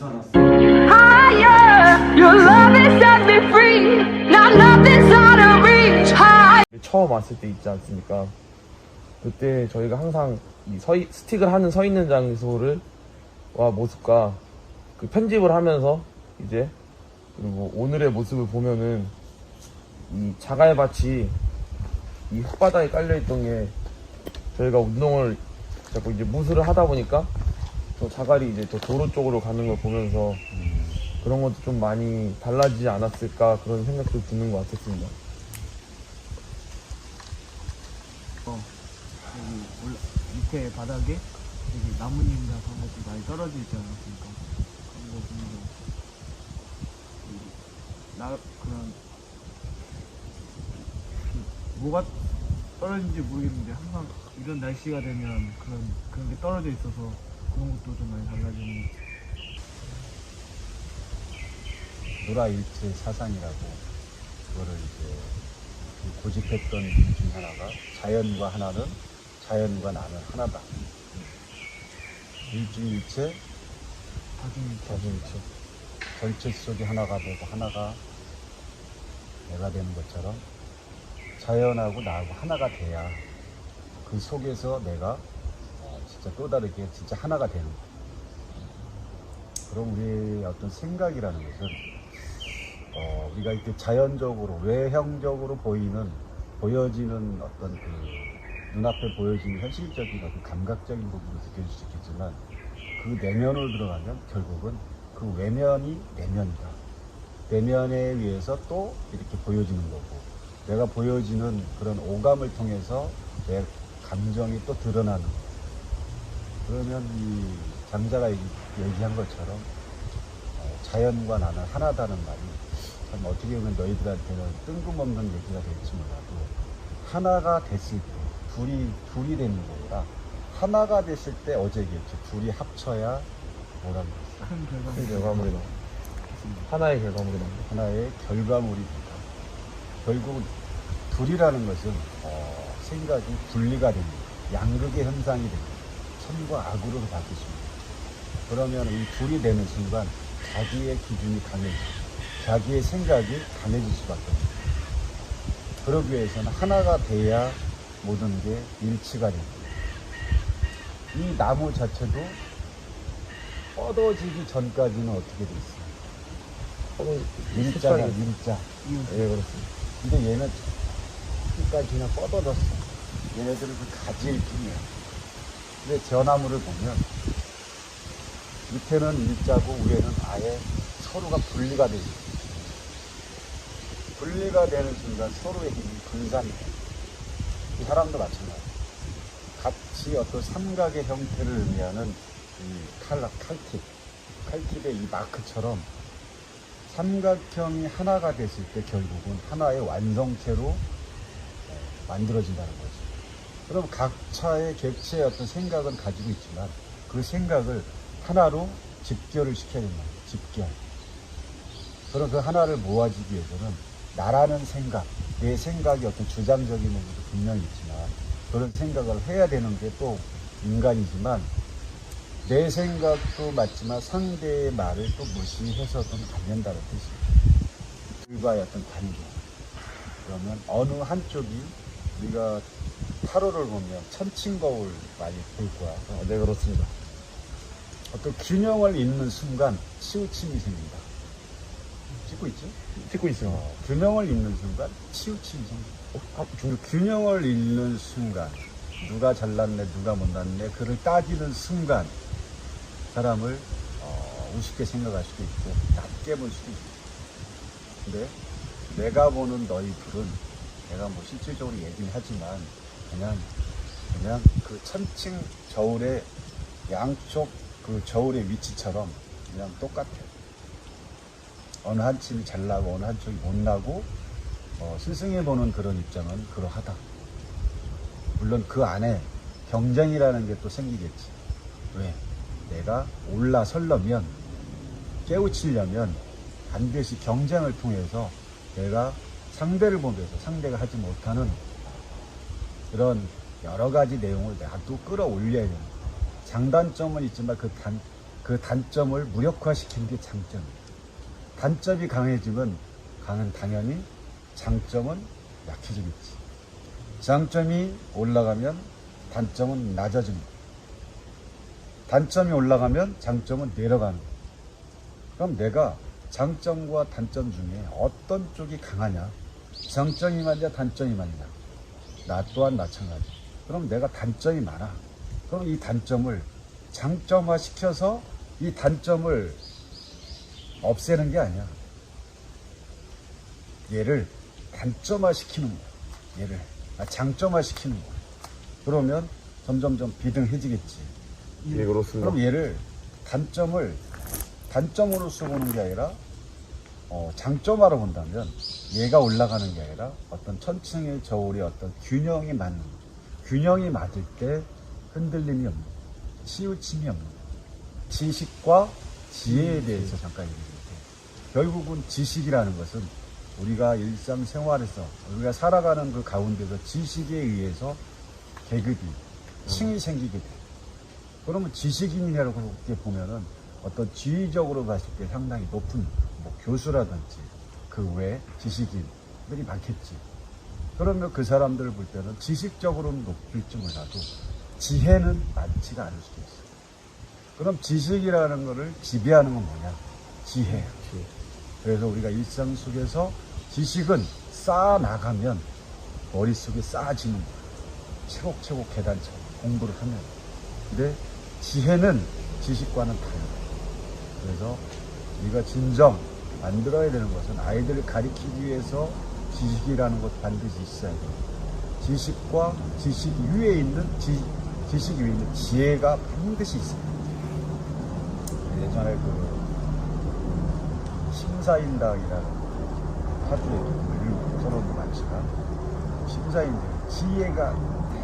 살았어. 처음 왔을 때 있지 않습니까? 그때 저희가 항상 이 스틱을 하는 서 있는 장소를 와 모습과 그 편집을 하면서 이제 그리고 오늘의 모습을 보면은 이 자갈밭이 이 흙바닥에 깔려있던 게 저희가 운동을 자꾸 이제 무술을 하다 보니까 저 자갈이 이제 더 도로 쪽으로 가는 걸 보면서 그런 것도 좀 많이 달라지지 않았을까 그런 생각도 드는 것 같았습니다. 여기 밑에 바닥에 여기 나뭇잎이나 그런 것도 많이 떨어져 있지 않았습니까? 그런 거 보면서 그런 뭐가 떨어진지 모르겠는데 항상 이런 날씨가 되면 그런 게 떨어져 있어서 그런 것도 좀 많이 달라지는. 노라일체 사상이라고 그거를 이제 고집했던 일 중 하나가 자연과 하나는 자연과 나는 하나다. 일중일체 다중일체 전체 속에 하나가 되고 하나가 내가 되는 것처럼 자연하고 나하고 하나가 돼야 그 속에서 내가 진짜 또 다르게 진짜 하나가 되는 거야. 그럼 우리의 어떤 생각이라는 것은 우리가 이렇게 자연적으로 외형적으로 보여지는 어떤 그 눈앞에 보여지는 현실적인 어떤 감각적인 부분도 느껴질 수 있겠지만 그 내면으로 들어가면 결국은 그 외면이 내면이다. 내면에 의해서 또 이렇게 보여지는 거고 내가 보여지는 그런 오감을 통해서 내 감정이 또 드러나는 거야. 그러면 이 장자가 얘기한 것처럼 자연과 나는 하나다는 말이 참 어떻게 보면 너희들한테는 뜬금없는 얘기가 될지 몰라도 하나가 됐을 때 둘이 되는 게 아니라 하나가 됐을 때 어제 얘기했죠. 둘이 합쳐야 뭐라고 그랬어? 큰 결과물이 나옵니다. 하나의 결과물이 나옵니다. 하나의 결과물이 된다. 결국 둘이라는 것은 생각이 분리가 됩니다. 양극의 현상이 됩니다. 선과 악으로 바뀌십니다. 그러면 이 둘이 되는 순간 자기의 기준이 강해지고 자기의 생각이 강해질 수밖에 없습니다. 그러기 위해서는 하나가 돼야 모든 게 일치가 됩니다. 이 나무 자체도 뻗어지기 전까지는 어떻게 돼 있어요? 일자가 일자. 예, 그렇습니다. 근데 얘는 끝까지 그냥 뻗어졌어. 얘네들은 그 가지일 뿐이야. 근데 저 나무를 보면 밑에는 일자고 위에는 아예 서로가 분리가 되죠. 분리가 되는 순간 서로의 힘이 분산이 돼. 이 사람도 마찬가지야. 같이 어떤 삼각의 형태를 의미하는 이 칼팁의 이 마크처럼 삼각형이 하나가 됐을 때 결국은 하나의 완성체로 만들어진다는 거죠. 그럼 각자의 객체의 어떤 생각은 가지고 있지만 그 생각을 하나로 집결을 시켜야 된다. 집결. 그럼 그 하나를 모아지기 위해서는 나라는 생각, 내 생각이 어떤 주장적인 부분도 분명히 있지만 그런 생각을 해야 되는 게 또 인간이지만 내 생각도 맞지만 상대의 말을 또 무시해서는 안 된다는 뜻이에요. 둘과의 어떤 관계. 그러면 어느 한쪽이 우리가 타로를 보면 천칭거울 많이 볼 거야. 네, 그렇습니다. 어떤 균형을 잃는 순간 치우침이 생긴다. 찍고 있죠? 찍고 있습니다. 균형을 잃는 순간 치우침이 생긴다. 균형을 잃는 순간 누가 잘났네 누가 못났네 그를 따지는 순간 사람을 우습게 생각할 수도 있고 낮게 볼 수도 있고 근데 내가 보는 너희 둘은 내가 뭐 실질적으로 얘기는 하지만 그냥 그 천칭 저울의 양쪽 그 저울의 위치처럼 그냥 똑같아요. 어느 한쪽이 잘나고 어느 한쪽이 못나고 스승이 보는 그런 입장은 그러하다. 물론 그 안에 경쟁이라는 게 또 생기겠지. 왜? 내가 올라서려면 깨우치려면 반드시 경쟁을 통해서 내가 상대를 보면서 상대가 하지 못하는 그런 여러 가지 내용을 내가 또 끌어올려야 됩니다. 장단점은 있지만 그 단점을 무력화시키는 게 장점이에요. 단점이 강해지면 당연히 장점은 약해지겠지. 장점이 올라가면 단점은 낮아집니다. 단점이 올라가면 장점은 내려가는 거예요. 그럼 내가 장점과 단점 중에 어떤 쪽이 강하냐? 장점이 많냐, 단점이 많냐? 나 또한 마찬가지. 그럼 내가 단점이 많아. 그럼 이 단점을 장점화 시켜서 이 단점을 없애는 게 아니야. 얘를 단점화 시키는 거야. 장점화 시키는 거야. 그러면 점점점 비등해지겠지. 예, 그렇습니다. 그럼 얘를 단점으로서 보는 게 아니라 장점화로 본다면 얘가 올라가는 게 아니라 어떤 천층의 저울의 어떤 균형이 맞는 거죠. 균형이 맞을 때 흔들림이 없는 거예요. 치우침이 없는 거예요. 지식과 지혜에 대해서 잠깐 얘기해볼게요. 결국은 지식이라는 것은 우리가 일상생활에서 우리가 살아가는 그 가운데서 지식에 의해서 계급이 층이 생기게 돼요. 그러면 지식인이라고 이렇게 보면은 어떤 지위적으로 봤을 때 상당히 높은 교수라든지 그 외 지식인들이 많겠지. 그러면 그 사람들을 볼 때는 지식적으로는 높을지 몰라도 지혜는 많지가 않을 수도 있어요. 그럼 지식이라는 것을 지배하는 건 뭐냐? 지혜예요. 그래서 우리가 일상 속에서 지식은 쌓아 나가면 머릿속에 쌓아지는 거예요. 차곡차곡 계단처럼 공부를 하면. 근데 지혜는 지식과는 달라요. 그래서 우리가 진정 만들어야 되는 것은 아이들을 가르치기 위해서 지식이라는 것 반드시 있어야 돼요. 지식과 지식 위에 있는 지혜가 반드시 있어요. 예전에 심사인당이라는 파트에 서론도 많지만 심사인들 지혜가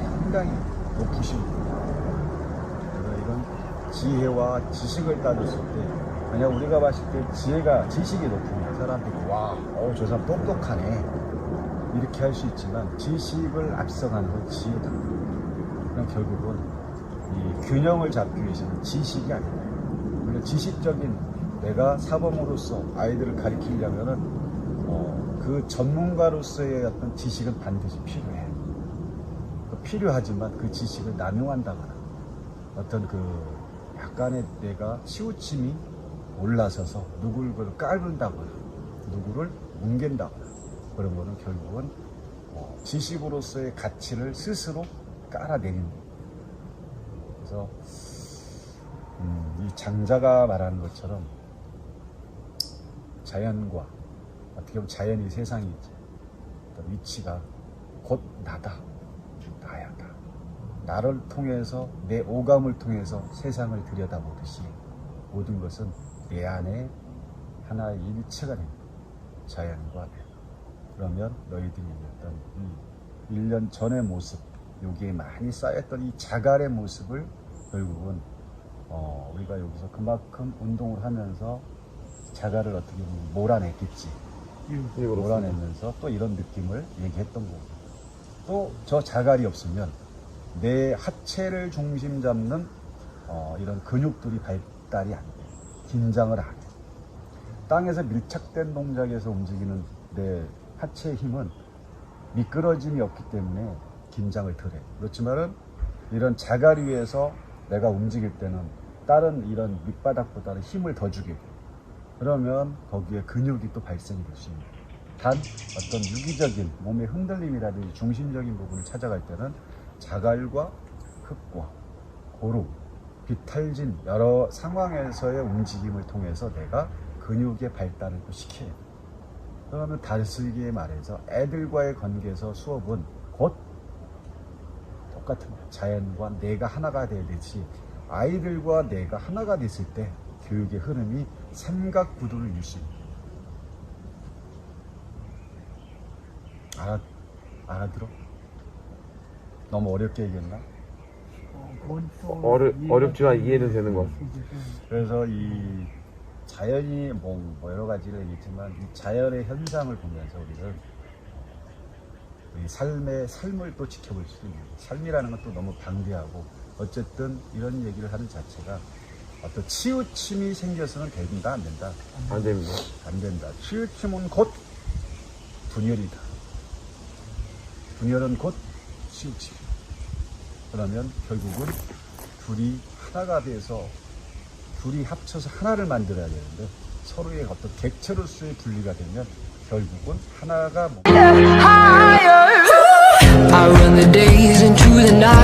상당히 높으신 분이에요. 그래서 이런 지혜와 지식을 따졌을 때 만약 우리가 봤을 때 지식이 높으면 사람들이 저 사람 똑똑하네 이렇게 할 수 있지만 지식을 앞서가는 건 지혜다. 그럼 결국은 이 균형을 잡기 위해서는 지식이 아니다. 물론 지식적인 내가 사범으로서 아이들을 가르치려면은 그 전문가로서의 어떤 지식은 반드시 필요해. 필요하지만 그 지식을 남용한다거나 어떤 약간의 내가 치우침이 올라서서 누구를 깔른다거나 누구를 뭉갠다거나 그런 거는 결국은 지식으로서의 가치를 스스로 깔아내리는 거예요. 그래서 이 장자가 말하는 것처럼 자연과 어떻게 보면 자연이 세상이지 어떤 위치가 곧 나다. 나를 통해서 내 오감을 통해서 세상을 들여다보듯이 모든 것은 내 안에 하나의 일체가 됩니다. 자연과 내가. 그러면 너희들이 어떤 1년 전의 모습 여기에 많이 쌓였던 이 자갈의 모습을 결국은 우리가 여기서 그만큼 운동을 하면서 자갈을 어떻게 보면 몰아냈겠지. 몰아내면서 또 이런 느낌을 얘기했던 거고 또 저 자갈이 없으면 내 하체를 중심 잡는 이런 근육들이 발달이 안 돼. 긴장을 안 해. 땅에서 밀착된 동작에서 움직이는 내 하체의 힘은 미끄러짐이 없기 때문에 긴장을 덜 해. 그렇지만은 이런 자갈 위에서 내가 움직일 때는 다른 이런 밑바닥보다는 힘을 더 주게 돼. 그러면 거기에 근육이 또 발생이 될 수 있는 거예요. 단 어떤 유기적인 몸의 흔들림이라든지 중심적인 부분을 찾아갈 때는 자갈과 흙과 고루, 비탈진 여러 상황에서의 움직임을 통해서 내가 근육의 발달을 또 시켜야 돼. 그러면 다르게 말해서 애들과의 관계에서 수업은 곧 똑같은 거야. 자연과 내가 하나가 되듯이 아이들과 내가 하나가 됐을 때 교육의 흐름이 삼각구도를 이룰 수 있는 거야. 알아들어? 너무 어렵게 얘기했나? 어렵지만 이해는 되는 것 같습니다. 그래서 이 자연이 뭐 여러 가지를 얘기했지만 이 자연의 현상을 보면서 우리는 이 삶을 또 지켜볼 수도 있는 거예요. 삶이라는 건 또 너무 방대하고 어쨌든 이런 얘기를 하는 자체가 어떤 치우침이 생겨서는 된다, 안 된다? 안 됩니다. 안 된다. 치우침은 곧 분열이다. 분열은 곧 치우침. 그러면 결국은 둘이 하나가 돼서 둘이 합쳐서 하나를 만들어야 되는데 서로의 어떤 객체로서의 분리가 되면 결국은 하나가 I run the days into the night.